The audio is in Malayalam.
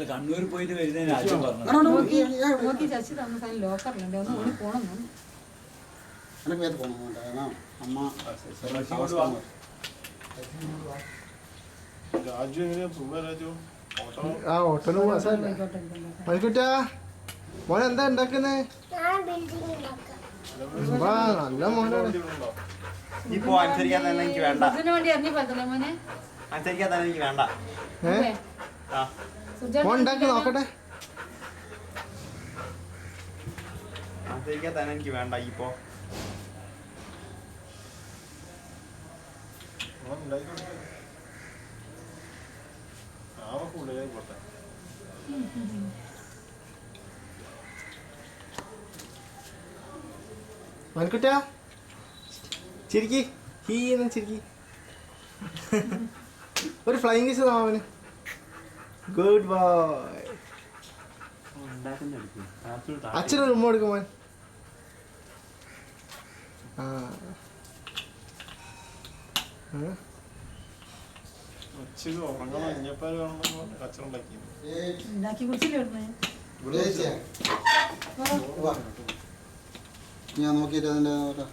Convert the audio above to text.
കണ്ണൂർ പോയിട്ട് വരുന്നതിന് ആദ്യം പറഞ്ഞു ശശി താമസം ലോക്കറിലുണ്ട് ഒന്ന് ഓടി പോണം രാജു എങ്ങനെയാ സുഖം രാജു ഓട്ടോന് മണിക്കുട്ടാ മോനെ എന്താ ഉണ്ടാക്കുന്നേ നല്ല മോനാണ് ഇപ്പൊ അനുസരിക്കാൻ തന്നെ എനിക്ക് വേണ്ട വേണ്ടി ഇറങ്ങി പോയതല്ലേ മോനെ അനുസരിക്കാൻ തന്നെ എനിക്ക് വേണ്ട മോൻ ഉണ്ടാക്കി നോക്കട്ടെ അനുസരിക്കാൻ തന്നെ എനിക്ക് വേണ്ട ഇപ്പൊ മണിക്കുട്ടാ ചിരിക്കി ഹീന്ന് ചിരിക്കി ഒരു ഫ്ലൈങ് കിസ് അവന് ഗുഡ് ബോയ് അച്ഛനൊരു ഉമ്മ കൊടുക്കും മോൻ ഉച്ചക്ക് ഉറങ്ങണം ഇഞ്ഞപ്പാൽ വേണമെന്ന് കച്ചറുണ്ടാക്കി ഉണ്ടാക്കി കുടിച്ചില്ലേ ഞാൻ നോക്കിയിട്ട് അതിൻ്റെ